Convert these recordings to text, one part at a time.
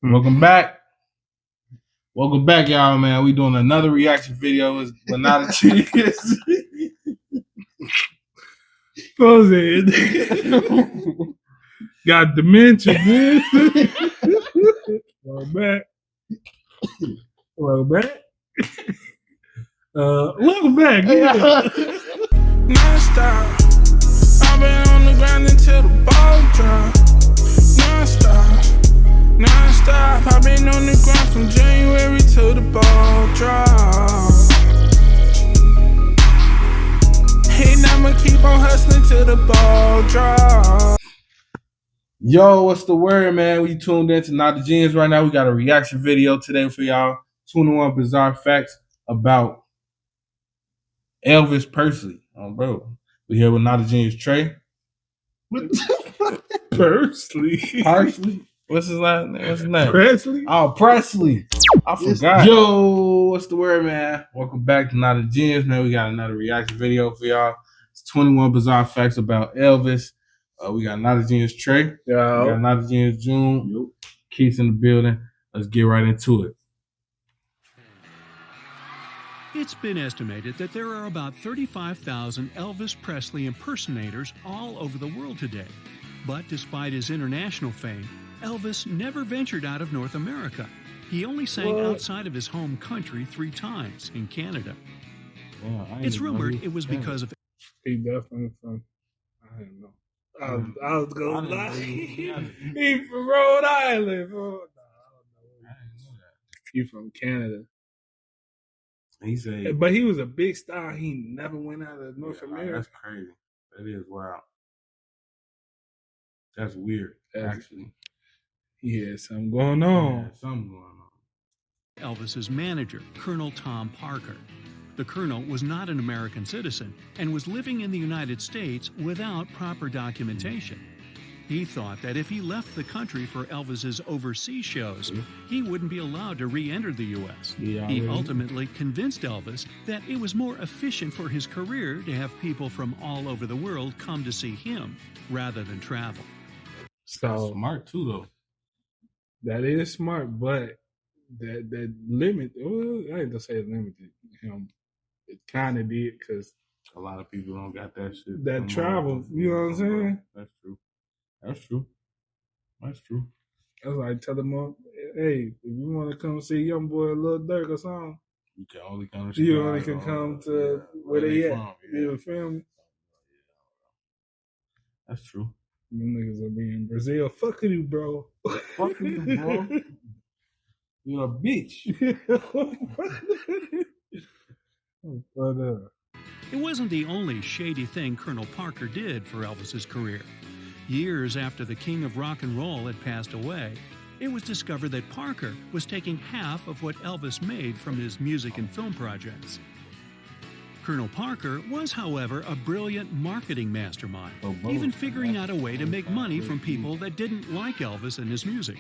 Welcome back. Welcome back, y'all, man. We doing another reaction video, but not a cheese. Close it. Got dementia, man. Welcome back. Welcome back. Welcome back. Non-stop. I've been on the ground until the ball drop. Non-stop. Non-stop. I've been on the ground from January till the ball drop. And I'ma keep on hustling till the ball drop. Yo, what's the word, man? We tuned in to Not the Genius right now. We got a reaction video today for y'all. 21 bizarre facts about Elvis Presley. Oh, bro. We here with Not the Genius Trey. What the fuck? Presley. What's his last name? What's his name? Presley. Oh, Presley. I forgot. Yo, what's the word, man? Welcome back to Not a Genius, man. We got another reaction video for y'all. It's 21 bizarre facts about Elvis. We got Not a Genius Trey. Yeah. We got Not a Genius June. Yep. Keith's in the building. Let's get right into it. It's been estimated that there are about 35,000 Elvis Presley impersonators all over the world today. But despite his international fame, Elvis never ventured out of North America. He only sang outside of his home country 3 times, in Canada. It's rumored it was because of... He definitely from... I didn't know. I was going to lie. He from Rhode Island. Bro. No, I don't know that. He from Canada. He said, but he was a big star. He never went out of North America. That's crazy. That is wild. That's weird, actually. He had something going on. Yeah, something going on. Elvis's manager, Colonel Tom Parker. The colonel was not an American citizen and was living in the United States without proper documentation. He thought that if he left the country for Elvis's overseas shows, he wouldn't be allowed to re-enter the U.S. He ultimately convinced Elvis that it was more efficient for his career to have people from all over the world come to see him rather than travel. So smart too, though. That is smart, but that limit. Well, I ain't gonna say it limited him. It kind of did because a lot of people don't got that shit. That travel, you know what I'm saying? That's true. That's true. That's true. I was like, tell them, hey, if you want to come see Young Boy, Lil Durk or something, you can only come. You only can come to where they at. You feel me? That's true. You niggas will be in Brazil. Fuck you, bro. Fuck you, bro. You're a bitch. It wasn't the only shady thing Colonel Parker did for Elvis's career. Years after the king of rock and roll had passed away, it was discovered that Parker was taking half of what Elvis made from his music and film projects. Colonel Parker was, however, a brilliant marketing mastermind, even figuring out a way to make money from people that didn't like Elvis and his music.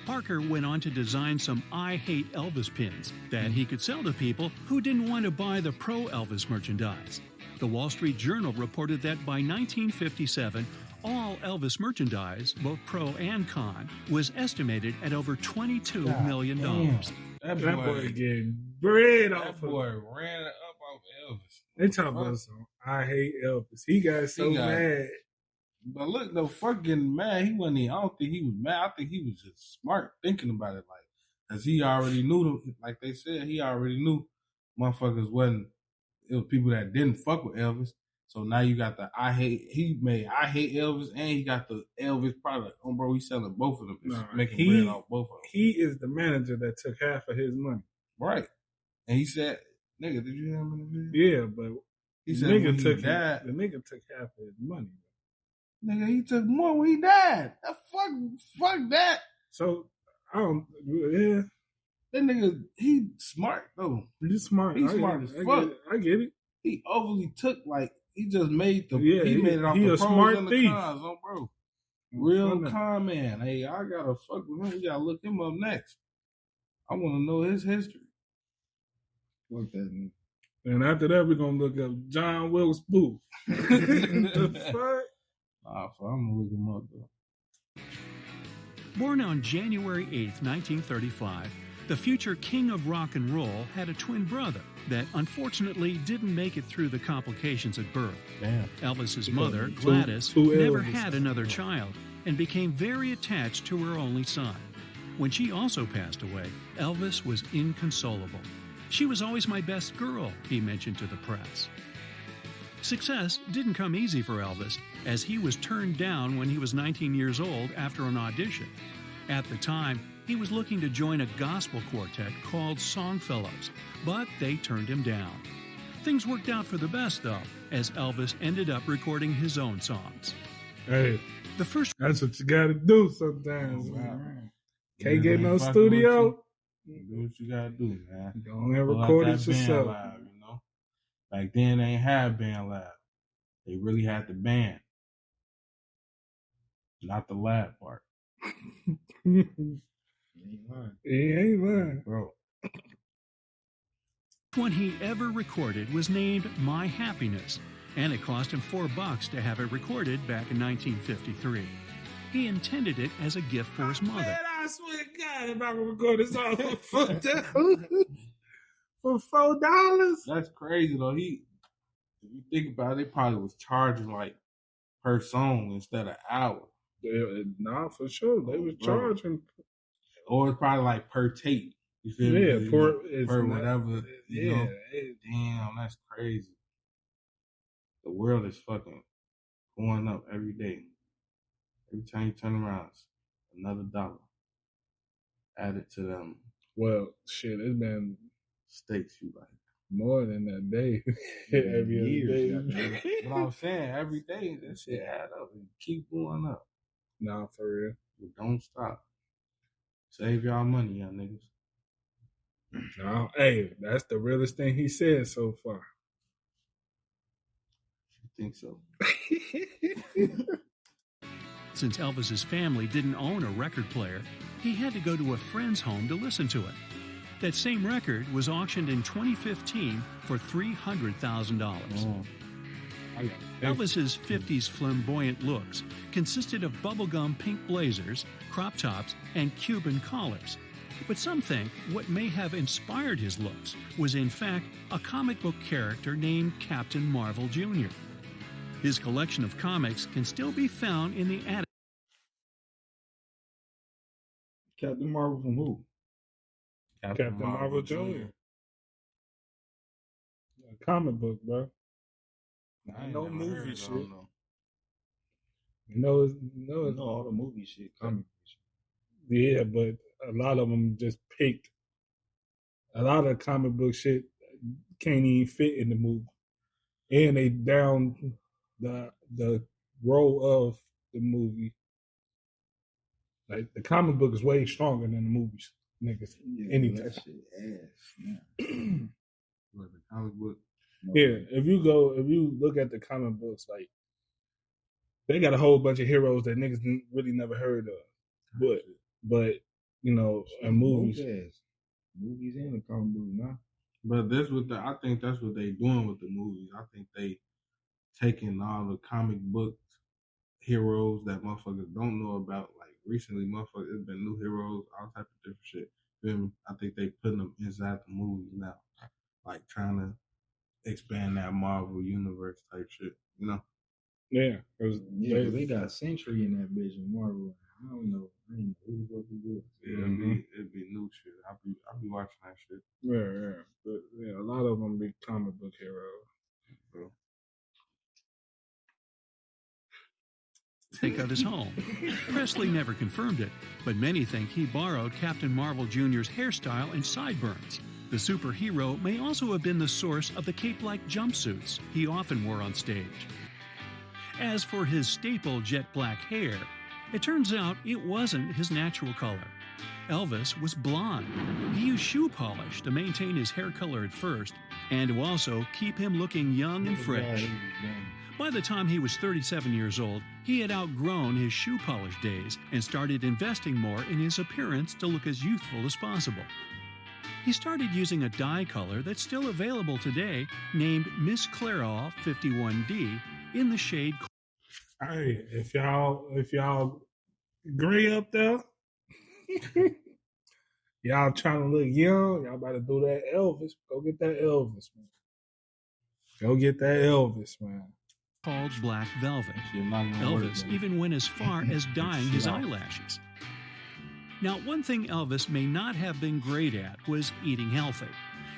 Parker went on to design some I Hate Elvis pins that he could sell to people who didn't want to buy the pro-Elvis merchandise. The Wall Street Journal reported that by 1957, all Elvis merchandise, both pro and con, was estimated at over $22 million. That boy getting bread off of That boy ran it up off Elvis. They talk about some I Hate Elvis. He got so mad. But look, the fucking mad, he wasn't even, I don't think he was mad. I think he was just smart thinking about it. Like, because he already knew, like they said, he already knew motherfuckers wasn't, it was people that didn't fuck with Elvis. So now you got the he made I Hate Elvis, and he got the Elvis product. Oh, bro, he's selling both of them. Making bread off both of them. He is the manager that took half of his money. Right. And he said, nigga, did you hear him in the video? Yeah, but he said the nigga took half of his money. Nigga, he took more when he died. Fuck that. So, I don't, yeah. That nigga, he smart, though. He's smart. He's smart as fuck. I get it. He overly took, like, he just made the, he made it off the pros and the cons, oh, bro. Real con man. Hey, I gotta fuck with him. We gotta look him up next. I want to know his history. Look at me. And after that, we're gonna look up John Wilkes Booth. The fuck? I'm gonna look him up though. Born on January 8, 1935, the future king of rock and roll had a twin brother that unfortunately didn't make it through the complications at birth. Damn. Elvis's mother, Gladys, never had another child and became very attached to her only son. When she also passed away, Elvis was inconsolable. "She was always my best girl," he mentioned to the press. Success didn't come easy for Elvis, as he was turned down when he was 19 years old after an audition. At the time, he was looking to join a gospel quartet called Songfellows, but they turned him down. Things worked out for the best, though, as Elvis ended up recording his own songs. Hey, that's what you gotta do sometimes. Oh, wow. Can't get no studio. Do what you gotta do, man. Don't ever record it yourself. Live, you know? Back then, they ain't had band lab. They really had the band, not the lab part. He ain't lying. Bro. One he ever recorded was named My Happiness, and it cost him $4 to have it recorded back in 1953. He intended it as a gift for his mother. Man, I swear to God, if I could record this song for $4, That's crazy though. If you think about it, they probably was charging like per song instead of hour. Nah, for sure. They was charging. Or it's probably like per tape. You feel me? Yeah, per whatever. You know? Damn, that's crazy. The world is fucking going up every day. Every time you turn around, it's another dollar added to them. Well, shit, it's been Steaks you like. more than that day. Every other day. But I'm saying, every day, that shit add up and keep going up. Nah, for real. But don't stop. Save y'all money, y'all niggas. No, hey, that's the realest thing he said so far. You think so? Since Elvis's family didn't own a record player, he had to go to a friend's home to listen to it. That same record was auctioned in 2015 for $300,000. Oh. Elvis's 50s flamboyant looks consisted of bubblegum pink blazers, crop tops, and Cuban collars. But some think what may have inspired his looks was in fact a comic book character named Captain Marvel Jr. His collection of comics can still be found in the attic. Captain Marvel from who? Captain Marvel Jr. A comic book, bro. I No never movie heard of shit. them, though. No, all the movie shit, comic shit. yeah, but a lot of them just picked. A lot of comic book shit can't even fit in the movie, and they down the role of the movie. Like the comic book is way stronger than the movies, niggas. Yeah, Anytime. that shit ass. But the comic book. Yeah, if you look at the comic books, like they got a whole bunch of heroes that niggas really never heard of, but you know, and movies. Movies and the comic book now. But I think that's what they doing with the movies. I think they taking all the comic book heroes that motherfuckers don't know about. Like recently, motherfuckers, there's been new heroes, all type of different shit. Feel me? I think they putting them inside the movies now, like trying to expand that Marvel universe type shit. You know? Yeah, they got Century in that bitch in Marvel. I don't know who the fuck is it. Yeah, it'd be new shit. I'll be watching that shit. Yeah. But yeah, a lot of them be comic book heroes. Bro. Take out his home. Presley never confirmed it, but many think he borrowed Captain Marvel Jr.'s hairstyle and sideburns. The superhero may also have been the source of the cape-like jumpsuits he often wore on stage. As for his staple jet black hair, it turns out it wasn't his natural color. Elvis was blonde. He used shoe polish to maintain his hair color at first, and to also keep him looking young and fresh. By the time he was 37 years old, he had outgrown his shoe polish days and started investing more in his appearance to look as youthful as possible. He started using a dye color that's still available today, named Miss Clairol 51D, in the shade. Hey, if y'all gray up there, Y'all trying to look young, y'all about to do that Elvis. Go get that Elvis, man. Go get that Elvis, man. Called Black Velvet. Elvis even went as far as dyeing his eyelashes. Now, one thing Elvis may not have been great at was eating healthy.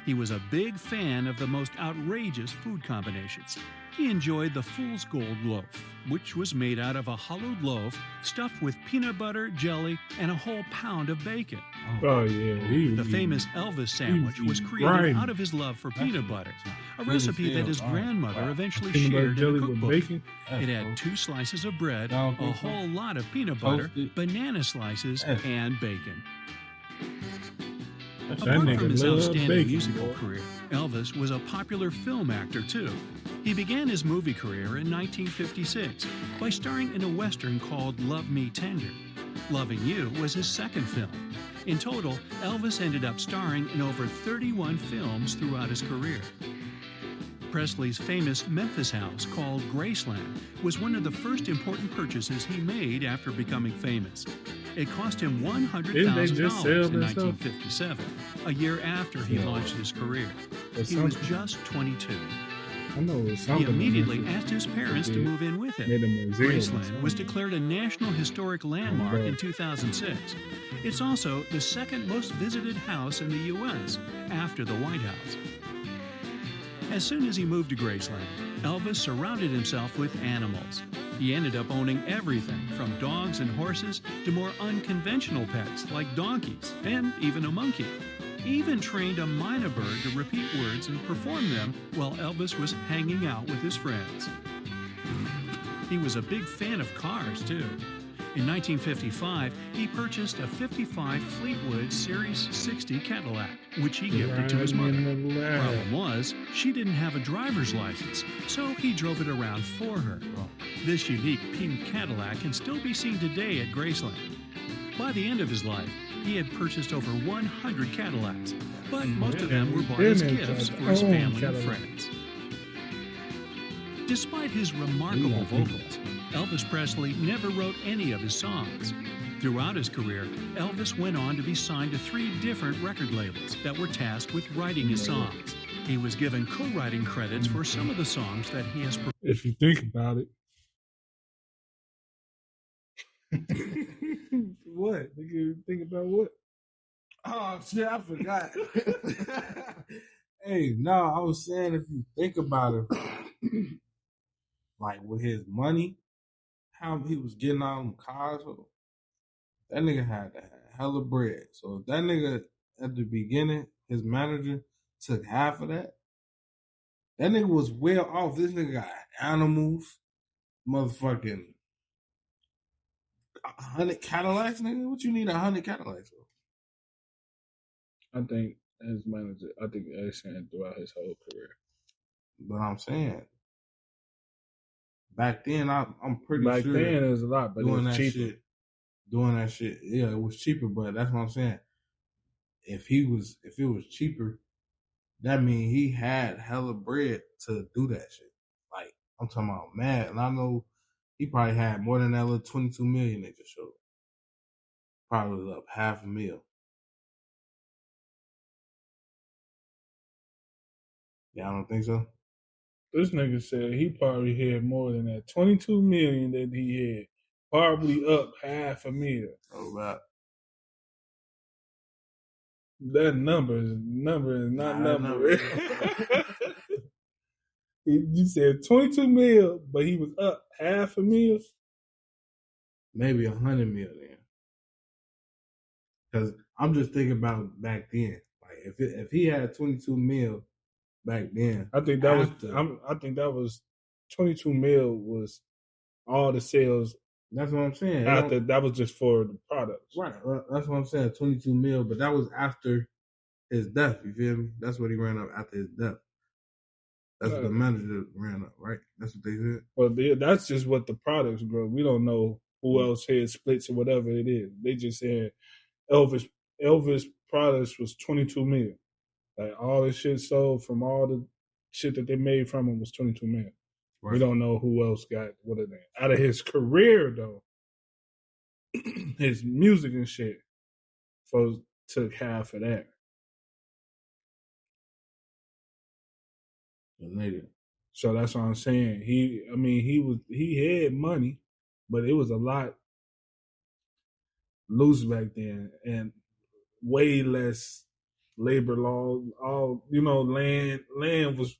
He was a big fan of the most outrageous food combinations. He enjoyed the Fool's Gold loaf, which was made out of a hollowed loaf stuffed with peanut butter, jelly, and a whole pound of bacon. Oh, yeah. The famous Elvis sandwich was created out of his love for peanut butter, a recipe that his grandmother eventually shared in a cookbook. It had 2 slices of bread, a whole lot of peanut butter, banana slices, and bacon. Apart from his outstanding musical career, Elvis was a popular film actor too. He began his movie career in 1956 by starring in a Western called Love Me Tender. Loving You was his second film. In total, Elvis ended up starring in over 31 films throughout his career. Presley's famous Memphis house called Graceland was one of the first important purchases he made after becoming famous. It cost him $100,000 in 1957, a year after he launched his career. He was just 22. He immediately asked his parents to move in with him. Graceland was declared a National Historic Landmark in 2006. It's also the second most visited house in the U.S. after the White House. As soon as he moved to Graceland, Elvis surrounded himself with animals. He ended up owning everything from dogs and horses to more unconventional pets like donkeys and even a monkey. He even trained a mynah bird to repeat words and perform them while Elvis was hanging out with his friends. He was a big fan of cars, too. In 1955, he purchased a 55 Fleetwood Series 60 Cadillac, which he gifted to his mother. Problem was, she didn't have a driver's license, so he drove it around for her. This unique pink Cadillac can still be seen today at Graceland. By the end of his life, he had purchased over 100 Cadillacs, but most of them were bought as gifts for his family and friends. Despite his remarkable vocals, Elvis Presley never wrote any of his songs. Throughout his career, Elvis went on to be signed to 3 different record labels that were tasked with writing his songs. He was given co-writing credits for some of the songs that he has performed. If you think about it. What? You think about what? Oh, shit, I forgot. Hey, no, I was saying if you think about it, like with his money, how he was getting out of cars, that nigga had to have hella bread. So if that nigga at the beginning, his manager took half of that, that nigga was well off. This nigga got animals, motherfucking 100 Cadillacs, nigga. What you need 100 Cadillacs for? I think his manager, saying throughout his whole career. But I'm saying, back then, I'm pretty sure. Back then, it was a lot, but it was cheaper. Doing that shit, yeah, it was cheaper. But that's what I'm saying. If it was cheaper, that means he had hella bread to do that shit. Like, I'm talking about mad, and I know he probably had more than that little 22 million they just showed. Probably was up $500,000. Yeah, I don't think so. This nigga said he probably had more than that 22 million that he had. Probably up $500,000. Oh, wow. That number is not number. You said 22 mil, but he was up $500,000. Maybe 100 million. Because I'm just thinking about back then. Like if he had 22 mil back then, I think that was 22 mil was all the sales. That's what I'm saying. That was just for the products. Right. That's what I'm saying. 22 mil, but that was after his death. You feel me? That's what he ran up after his death. That's what the manager ran up, right? That's what they said. Well, that's just what the products grow. We don't know who else had splits or whatever it is. They just said Elvis products was 22 million. Like all the shit sold from all the shit that they made from him was 22 million. Right. We don't know who else got what of that. Out of his career though, his music and shit, folks took half of that. The nigga. So that's what I'm saying. He had money, but it was a lot loose back then and way less labor law. All land was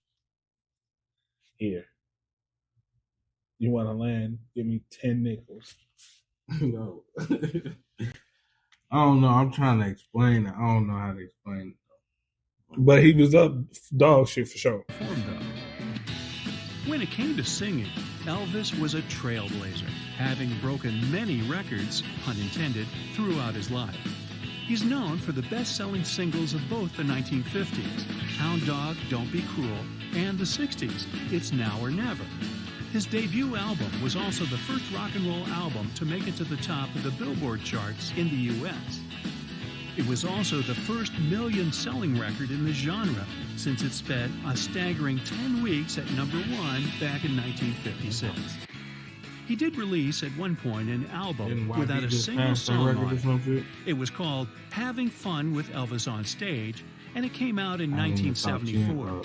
here. You want to land? Give me 10 nickels. No. I don't know. I'm trying to explain it. I don't know how to explain it. But he was up dog shit for sure. When it came to singing, Elvis was a trailblazer, having broken many records, pun intended, throughout his life. He's known for the best-selling singles of both the 1950s, Hound Dog, Don't Be Cruel, and the 60s, It's Now or Never. His debut album was also the first rock and roll album to make it to the top of the Billboard charts in the U.S. It was also the first million-selling record in the genre, since it spent a staggering 10 weeks at number 1 back in 1956. He did release at one point an album without a single song on it. It was called Having Fun with Elvis on Stage, and it came out in 1974.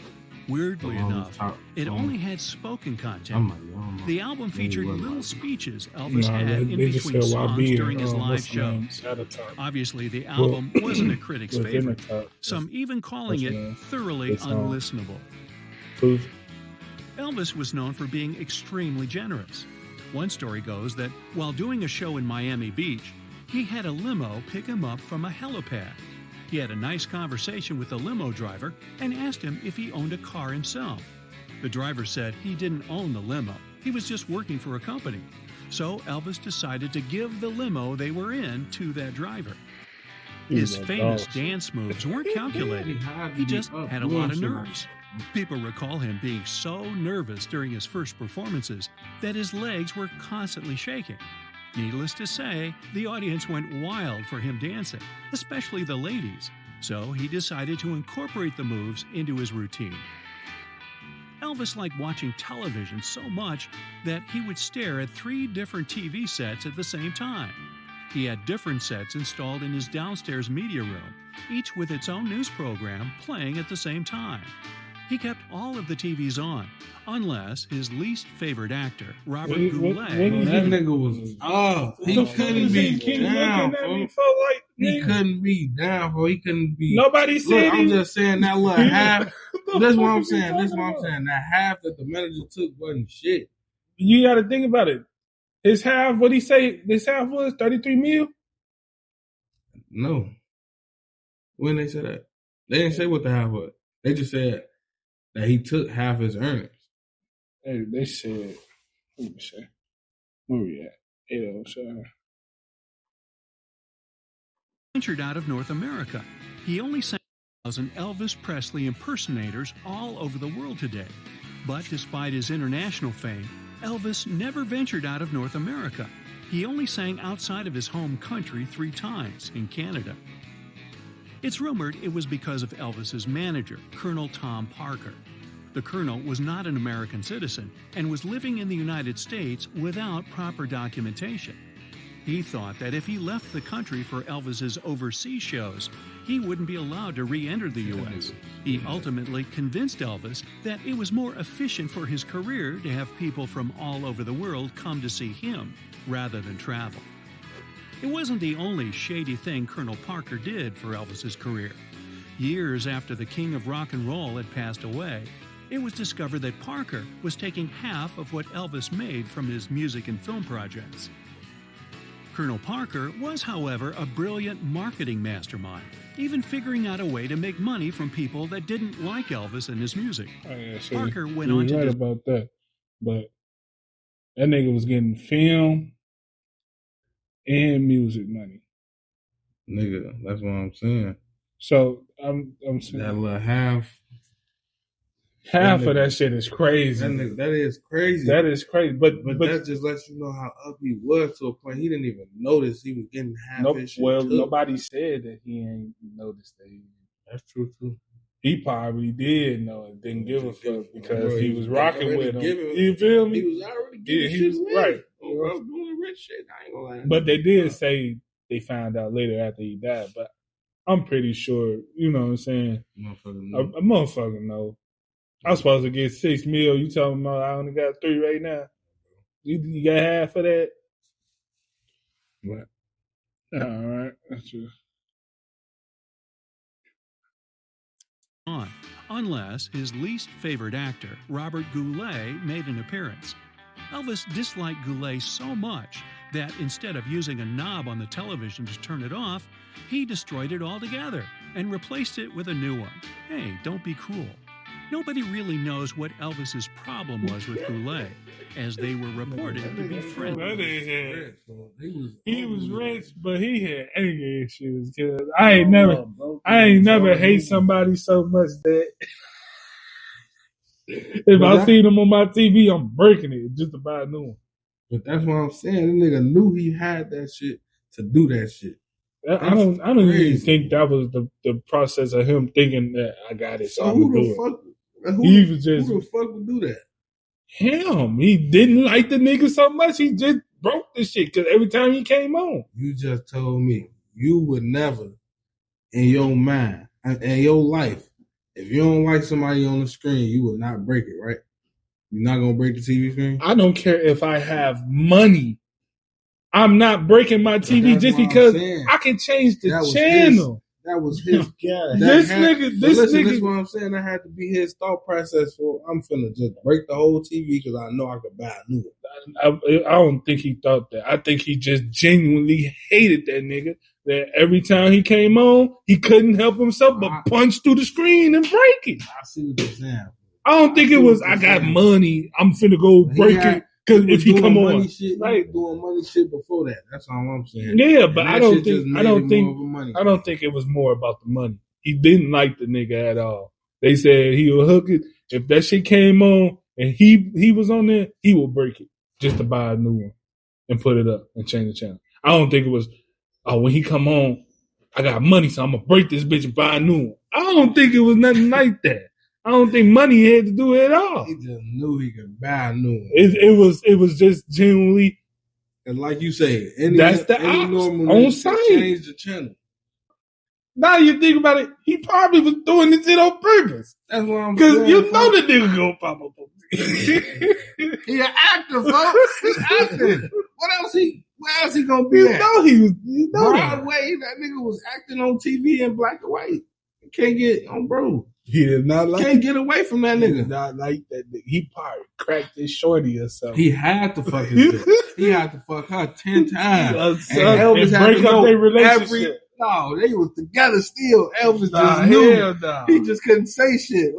Weirdly enough, it only had spoken content. The album featured little speeches Elvis had in between songs during his live shows. Obviously, the album wasn't a critic's favorite, some even calling it thoroughly unlistenable. Elvis was known for being extremely generous. One story goes that while doing a show in Miami Beach, he had a limo pick him up from a helipad. He had a nice conversation with the limo driver and asked him if he owned a car himself. The driver said he didn't own the limo. He was just working for a company. So Elvis decided to give the limo they were in to that driver. His famous dance moves weren't calculated. He just had a lot of nerves. People recall him being so nervous during his first performances that his legs were constantly shaking. Needless to say, the audience went wild for him dancing, especially the ladies, so he decided to incorporate the moves into his routine. Elvis liked watching television so much that he would stare at 3 different TV sets at the same time. He had different sets installed in his downstairs media room, each with its own news program playing at the same time. He kept all of the TVs on, unless his least favorite actor, Robert Goulet. That nigga was he couldn't be down, He couldn't be down, bro. He couldn't be. Nobody said. Look, I'm just saying that little half. That's what I'm saying. That's what I'm saying. That half that the manager took wasn't shit. You got to think about it. His half, what he say? His half was 33 mil. No. When they said that, they didn't say what the half was. They just said that he took half his earnings. Hey, they said, let me see. Where we at? 807. Ventured out of North America. He only sang 1,000 Elvis Presley impersonators all over the world today. But despite his international fame, Elvis never ventured out of North America. He only sang outside of his home country 3 times, in Canada. It's rumored it was because of Elvis's manager, Colonel Tom Parker. The colonel was not an American citizen and was living in the United States without proper documentation. He thought that if he left the country for Elvis's overseas shows, he wouldn't be allowed to re-enter the U.S. He ultimately convinced Elvis that it was more efficient for his career to have people from all over the world come to see him rather than travel. It wasn't the only shady thing Colonel Parker did for Elvis's career. Years after the king of rock and roll had passed away, it was discovered that Parker was taking half of what Elvis made from his music and film projects. Colonel Parker was, however, a brilliant marketing mastermind, even figuring out a way to make money from people that didn't like Elvis and his music. Oh, yeah, Parker went on to right about that, but that nigga was getting film and music money. Nigga, that's what I'm saying. So I'm saying that little half of that shit is crazy. That is crazy. That is crazy. But that just lets you know how up he was to a point he didn't even notice he was getting half his shit. Well, nobody said that he ain't noticed that. That's true too. He probably did know and didn't give a fuck because he was rocking with him. You feel me? He was already giving shit away. Right. I was doing rich shit. I ain't gonna lie. But they did say they found out later after he died. But I'm pretty sure, you know what I'm saying? A motherfucker know. I'm supposed to get $6 million. You telling me I only got 3 right now? You got half of that? But, all right. That's just... Unless his least favorite actor, Robert Goulet, made an appearance. Elvis disliked Goulet so much that instead of using a knob on the television to turn it off, he destroyed it altogether and replaced it with a new one. Hey, don't be cruel. Nobody really knows what Elvis's problem was with Goulet, as they were reported to be friends. He was rich, but he had anger issues. Cause I ain't never hate somebody so much that if I see them on my TV, I'm breaking it just to buy a new one. But that's what I'm saying. The nigga knew he had that shit to do that shit. I don't even think that was the process of him thinking that I got it, so I'm gonna do it. Who the fuck would do that? Him. He didn't like the nigga so much, he just broke the shit because every time he came on. You just told me you would never, in your mind, in your life, if you don't like somebody on the screen, you will not break it, right? You're not going to break the TV screen? I don't care if I have money. I'm not breaking my TV just because I can change the channel. That was his. This nigga. That's what I'm saying. That had to be his thought process. For I'm finna just break the whole TV because I know I could buy a new one. I don't think he thought that. I think he just genuinely hated that nigga. That every time he came on, he couldn't help himself but punch through the screen and break it. I see what you're saying. I don't think it was. I got money. I'm finna go break it. Because if he come on, like doing money shit before that. That's all I'm saying. Yeah, but I don't think it was more about the money. He didn't like the nigga at all. They said he would hook it. If that shit came on and he was on there, he would break it just to buy a new one and put it up and change the channel. I don't think it was, when he come on, I got money, so I'm gonna break this bitch and buy a new one. I don't think it was nothing like that. I don't think money had to do it at all. He just knew he could buy a new one. It was just genuinely, and like you say, any normal on site change the channel. Now you think about it, he probably was doing this shit on purpose. That's what I'm saying. Because you know the nigga gonna pop up on He an actor, folks. He's acting. What else he gonna be? You know he was. You know Broadway, that nigga was acting on TV in black and white. Can't get on, bro. He did not like. Can't get away from that nigga. He did not like that nigga. He probably cracked his shorty or something. He had to fuck his bitch. He had to fuck her 10 times. And Elvis had to know their relationship. No, they was together still. Elvis just knew. He just couldn't say shit.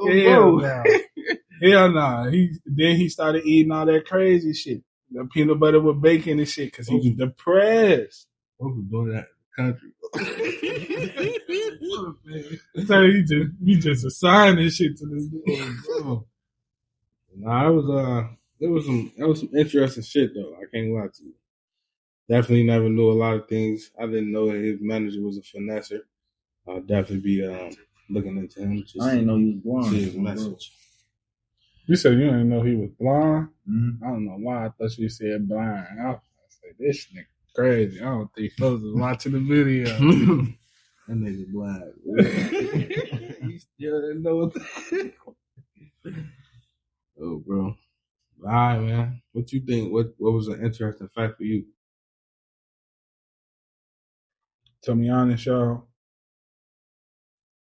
Hell nah. He started eating all that crazy shit. The peanut butter with bacon and shit because he was depressed. What was doing that in the country? So he just assigned this shit to this dude. Nah, there was some interesting shit though. I can't lie to you. Definitely never knew a lot of things. I didn't know that his manager was a finesser. I'll definitely be looking into him. I didn't know he was blind. See his message. You said you didn't know he was blind? Mm-hmm. I don't know why I thought you said blind. I was like, this nigga crazy. I don't think folks was watching the video. That nigga blind. He still didn't know what Oh, bro. All right, man. What you think? What was an interesting fact for you? To be honest, y'all,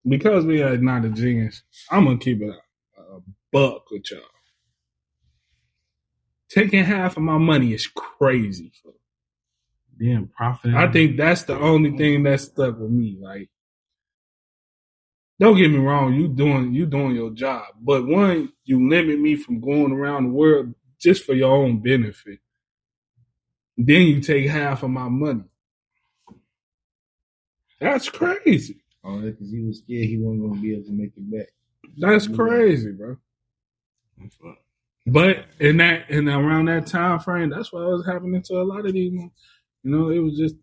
because we are not a genius, I'm going to keep it a buck with y'all. Taking half of my money is crazy. Being profitable. I think that's the only thing that stuck with me. Like, don't get me wrong, you doing your job. But one, you limit me from going around the world just for your own benefit. Then you take half of my money. That's crazy. Oh, because he was scared he wasn't going to be able to make it back. That's crazy, bro. But in around that time frame, that's what was happening to a lot of these. You know, it was just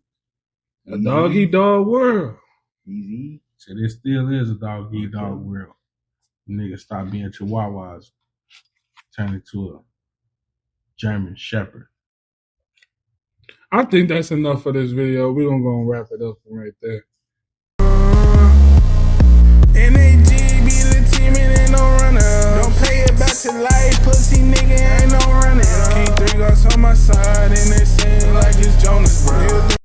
a dog-eat-dog world. Easy. So there still is a dog-eat-dog world. Niggas stop being chihuahuas, turn into a German shepherd. I think that's enough for this video. We're going to go and wrap it up from right there. NAG be the team and ain't no runner. Don't play about your life, pussy nigga, ain't no running. King 3 goes on my side and they sing like it's Jonas, bro.